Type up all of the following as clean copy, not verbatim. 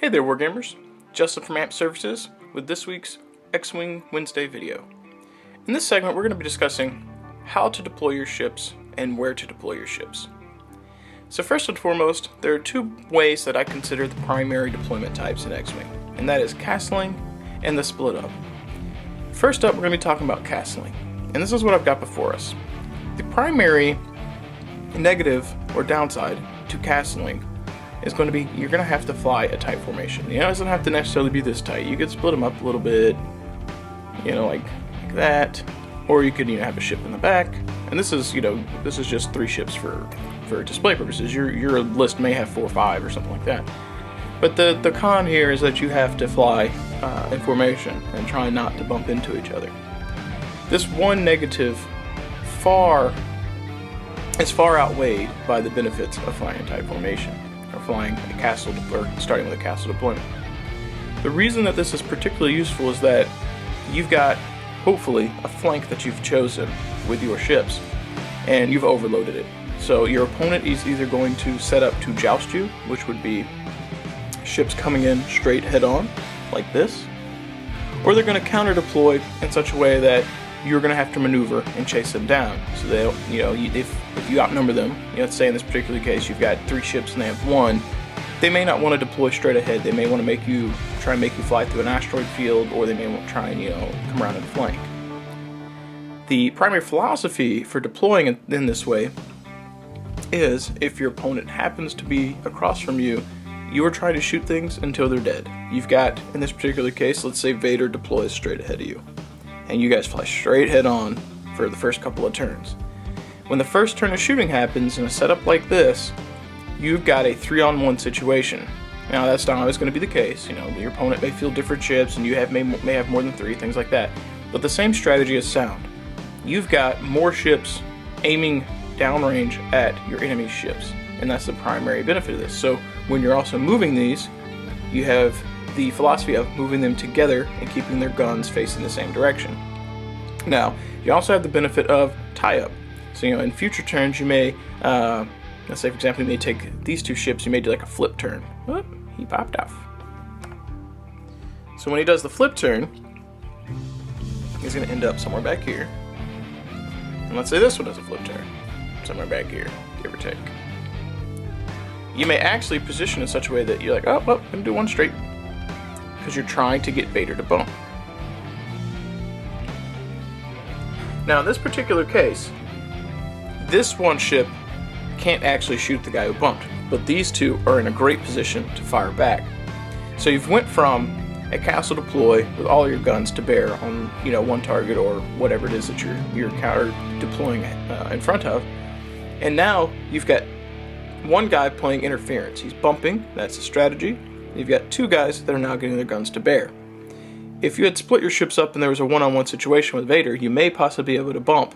Hey there, Wargamers. Justin from AMP Services with this week's X-Wing Wednesday video. In this segment, we're going to be discussing how to deploy your ships and where to deploy your ships. So first and foremost, there are two ways that I consider the primary deployment types in X-Wing, and that is castling and the split up. First up, we're going to be talking about castling, and this is what I've got before us. The primary negative or downside to castling is going to be you're going to have to fly a tight formation. It doesn't have to necessarily be this tight. You could split them up a little bit, like that, or you could have a ship in the back. And this is just 3 ships for display purposes. Your list may have 4 or 5 or something like that. But the con here is that you have to fly in formation and try not to bump into each other. This one negative is far outweighed by the benefits of flying in tight formation, or flying a castle, or starting with a castle deployment. The reason that this is particularly useful is that you've got, hopefully, a flank that you've chosen with your ships, and you've overloaded it. So your opponent is either going to set up to joust you, which would be ships coming in straight head-on, like this, or they're going to counter-deploy in such a way that you're going to have to maneuver and chase them down. So they don't, if you outnumber them, let's say in this particular case you've got 3 ships and they have 1, they may not want to deploy straight ahead. They may want to try and make you fly through an asteroid field, or they may want to try and come around and flank. The primary philosophy for deploying in this way is if your opponent happens to be across from you, you are trying to shoot things until they're dead. You've got, in this particular case, let's say Vader deploys straight ahead of you, and you guys fly straight head on for the first couple of turns. When the first turn of shooting happens in a setup like this, you've got a 3-on-1 situation. Now that's not always going to be the case. Your opponent may field different ships, and you may have more than 3, things like that. But the same strategy is sound. You've got more ships aiming downrange at your enemy's ships, and that's the primary benefit of this. So when you're also moving these, you have the philosophy of moving them together and keeping their guns facing the same direction. Now, you also have the benefit of tie-up. So, in future turns, you may, let's say, for example, you may take these 2 ships, you may do like a flip turn. Whoop, he popped off. So when he does the flip turn, he's going to end up somewhere back here. And let's say this one does a flip turn, somewhere back here, give or take. You may actually position in such a way that you're like, I'm going to do one straight, because you're trying to get Vader to bump. Now, in this particular case, this one ship can't actually shoot the guy who bumped, but these 2 are in a great position to fire back. So you've went from a castle deploy with all your guns to bear on one target or whatever it is that you're counter deploying in front of, and now you've got one guy playing interference. He's bumping, that's the strategy. You've got 2 guys that are now getting their guns to bear. If you had split your ships up and there was a 1-on-1 situation with Vader, you may possibly be able to bump.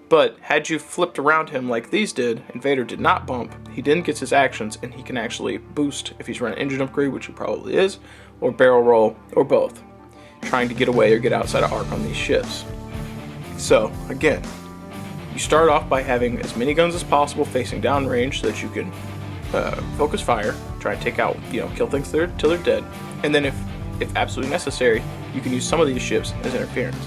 But had you flipped around him like these did, and Vader did not bump, he then gets his actions, and he can actually boost if he's running engine upgrade, which he probably is, or barrel roll, or both, trying to get away or get outside of arc on these ships. So, again, you start off by having as many guns as possible facing downrange so that you can focus fire, try and take out, kill things till they're dead, and then if absolutely necessary, you can use some of these ships as interference.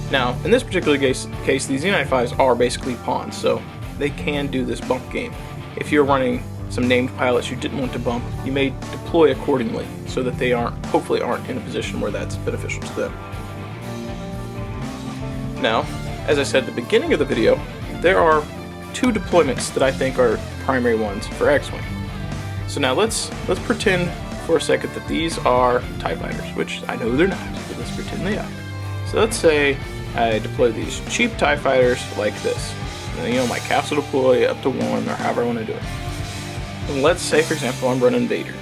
Now, in this particular case, these Z95s are basically pawns, so they can do this bump game. If you're running some named pilots you didn't want to bump, you may deploy accordingly so that they hopefully aren't in a position where that's beneficial to them. Now, as I said at the beginning of the video, there are 2 deployments that I think are primary ones for X-Wing. So now let's pretend for a second that these are TIE fighters, which I know they're not, but let's pretend they are. So let's say I deploy these cheap TIE fighters like this. And, my castle deploy up to 1, or however I want to do it. And let's say, for example, I'm running Vader.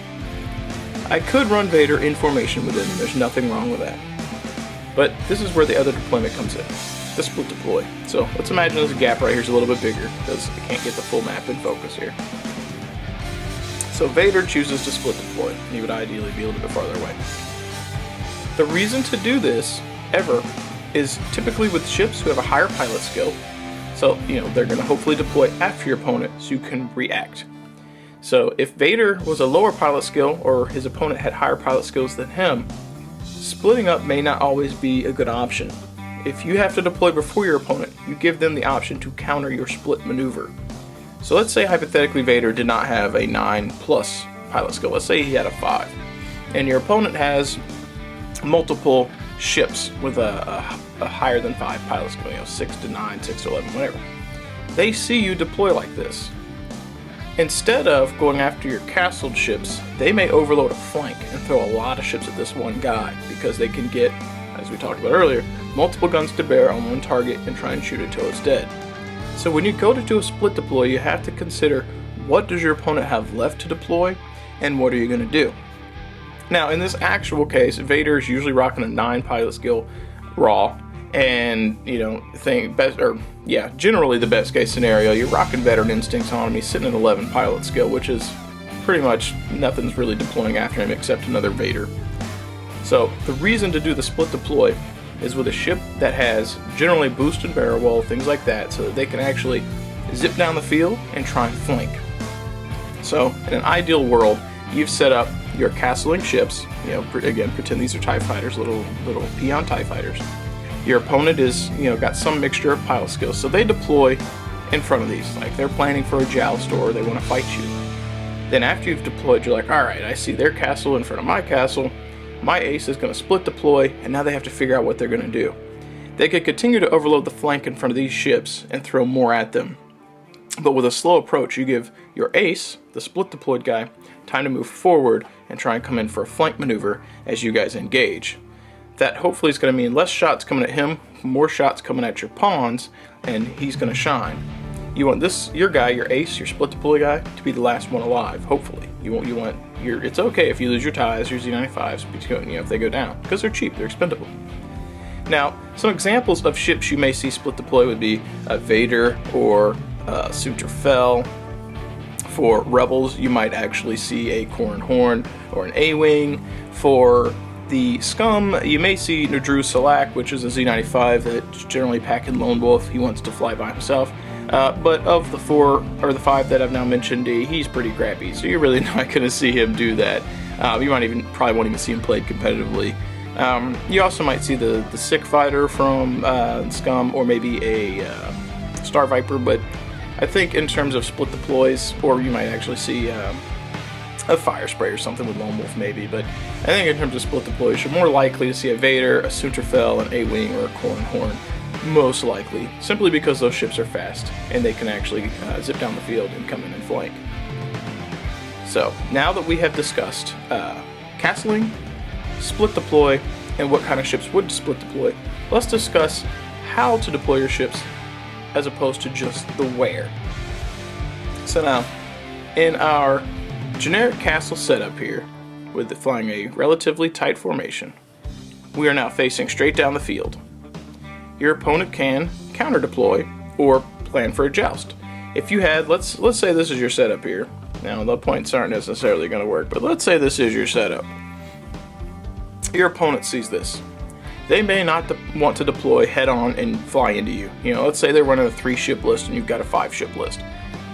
I could run Vader in formation with him, there's nothing wrong with that. But this is where the other deployment comes in, the split deploy. So let's imagine this gap right here is a little bit bigger, because I can't get the full map in focus here. So Vader chooses to split deploy. He would ideally be a little bit farther away. The reason to do this, ever, is typically with ships who have a higher pilot skill. So, they're going to hopefully deploy after your opponent so you can react. So if Vader was a lower pilot skill or his opponent had higher pilot skills than him, splitting up may not always be a good option. If you have to deploy before your opponent, you give them the option to counter your split maneuver. So let's say hypothetically Vader did not have a 9+ pilot skill. Let's say he had a 5. And your opponent has multiple ships with a higher than 5 pilot skill, 6 to 9, 6 to 11, whatever. They see you deploy like this. Instead of going after your castled ships, they may overload a flank and throw a lot of ships at this one guy because they can get, as we talked about earlier, multiple guns to bear on one target and try and shoot it till it's dead. So when you go to do a split deploy, you have to consider what does your opponent have left to deploy and what are you going to do. Now in this actual case, Vader is usually rocking a 9 pilot skill raw, and generally the best case scenario, you're rocking veteran instincts on him. He's sitting at 11 pilot skill, which is pretty much nothing's really deploying after him except another Vader. So the reason to do the split deploy is with a ship that has generally boosted barrel wall, things like that, so that they can actually zip down the field and try and flank. So in an ideal world, you've set up your castling ships, again, pretend these are TIE fighters, little peon TIE fighters. Your opponent is, got some mixture of pilot skills, so they deploy in front of these, like they're planning for a joust or they want to fight you. Then after you've deployed, you're like, alright, I see their castle in front of my castle, my ace is going to split deploy, and now they have to figure out what they're going to do. They could continue to overload the flank in front of these ships and throw more at them. But with a slow approach, you give your ace, the split deployed guy, time to move forward and try and come in for a flank maneuver as you guys engage. That hopefully is going to mean less shots coming at him, more shots coming at your pawns, and he's going to shine. You want your guy, your ace, your split deploy guy, to be the last one alive, hopefully. It's okay if you lose your TIEs, your Z95s, if they go down, because they're cheap, they're expendable. Now, some examples of ships you may see split deploy would be a Vader or Suture Fell. For Rebels, you might actually see a Corran Horn or an A-Wing. For the Scum, you may see Nadru Salak, which is a Z95 that's generally packing Lone Wolf. He wants to fly by himself. But of the 4 or the 5 that I've now mentioned, he's pretty crappy, so you're really not going to see him do that. You probably won't even see him played competitively. You also might see the Sick Fighter from Scum, or maybe a Star Viper, but I think in terms of split deploys, or you might actually see a Fire Spray or something with Lone Wolf maybe, but I think in terms of split deploys, you're more likely to see a Vader, a Suture Fell, an A-Wing, or a Corran Horn, most likely, simply because those ships are fast, and they can actually zip down the field and come in and flank. So, now that we have discussed castling, split deploy, and what kind of ships would split deploy, let's discuss how to deploy your ships as opposed to just the where. So now, in our generic castle setup here, with flying a relatively tight formation, we are now facing straight down the field. Your opponent can counter deploy or plan for a joust. If you had, let's say this is your setup here. Now the points aren't necessarily going to work, but let's say this is your setup. Your opponent sees this. They may not want to deploy head on and fly into you. Let's say they're running a 3-ship list and you've got a 5-ship list.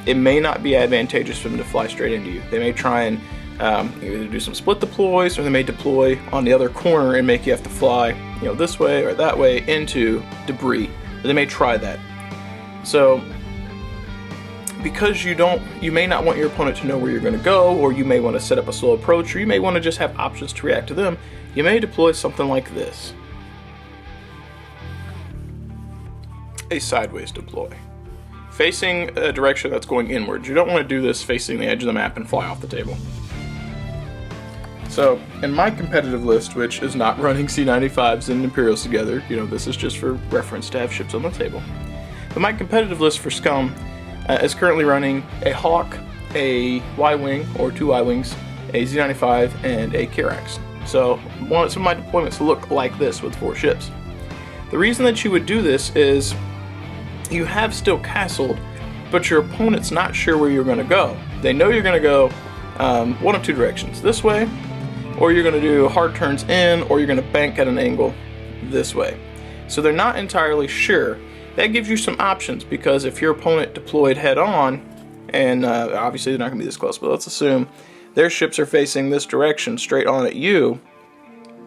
It may not be advantageous for them to fly straight into you. They may try and either do some split deploys, or they may deploy on the other corner and make you have to fly, this way or that way into debris. But they may try that. So, because you may not want your opponent to know where you're going to go, or you may want to set up a slow approach, or you may want to just have options to react to them, you may deploy something like this. A sideways deploy. Facing a direction that's going inwards. You don't want to do this facing the edge of the map and fly off the table. So, in my competitive list, which is not running C95s and Imperials together, this is just for reference to have ships on the table. But my competitive list for Scum is currently running a Hawk, a Y-Wing, or 2 Y-Wings, a Z95, and a Kirax. So, some of my deployments look like this with 4 ships. The reason that you would do this is you have still castled, but your opponent's not sure where you're going to go. They know you're going to go one of 2 directions, this way, or you're going to do hard turns in, or you're going to bank at an angle this way. So they're not entirely sure. That gives you some options, because if your opponent deployed head on and obviously they're not going to be this close, but let's assume their ships are facing this direction, straight on at you,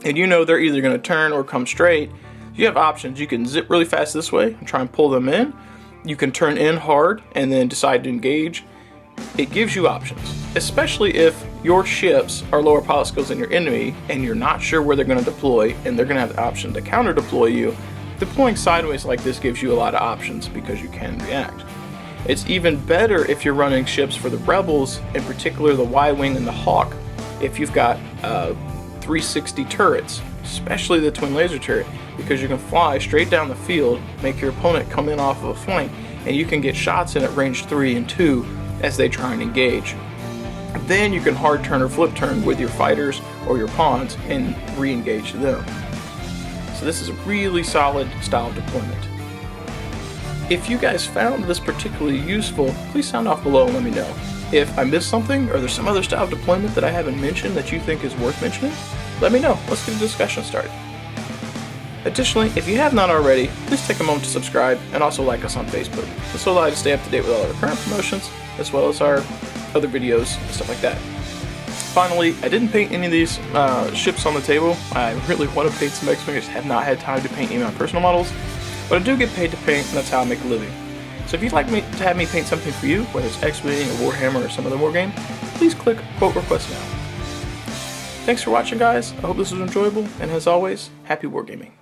and you know they're either going to turn or come straight. You have options. You can zip really fast this way and try and pull them in. You can turn in hard and then decide to engage. It gives you options, especially if your ships are lower pilot skills than your enemy and you're not sure where they're going to deploy and they're going to have the option to counter deploy you. Deploying sideways like this gives you a lot of options because you can react. It's even better if you're running ships for the Rebels, in particular the Y-Wing and the Hawk. If you've got 360 turrets, especially the twin laser turret, because you can fly straight down the field, make your opponent come in off of a flank, and you can get shots in at range 3 and 2 as they try and engage. Then you can hard turn or flip turn with your fighters or your pawns and re-engage them. So this is a really solid style of deployment. If you guys found this particularly useful, please sound off below and let me know. If I missed something or there's some other style of deployment that I haven't mentioned that you think is worth mentioning, let me know. Let's get a discussion started. Additionally, if you have not already, please take a moment to subscribe and also like us on Facebook. This will allow you to stay up to date with all our current promotions, as well as our other videos and stuff like that. Finally, I didn't paint any of these ships on the table. I really want to paint some X-Wing, I just have not had time to paint any of my personal models. But I do get paid to paint, and that's how I make a living. So if you'd like me to have me paint something for you, whether it's X-Wing or Warhammer or some other war game, please click quote request now. Thanks for watching, guys. I hope this was enjoyable, and as always, happy wargaming.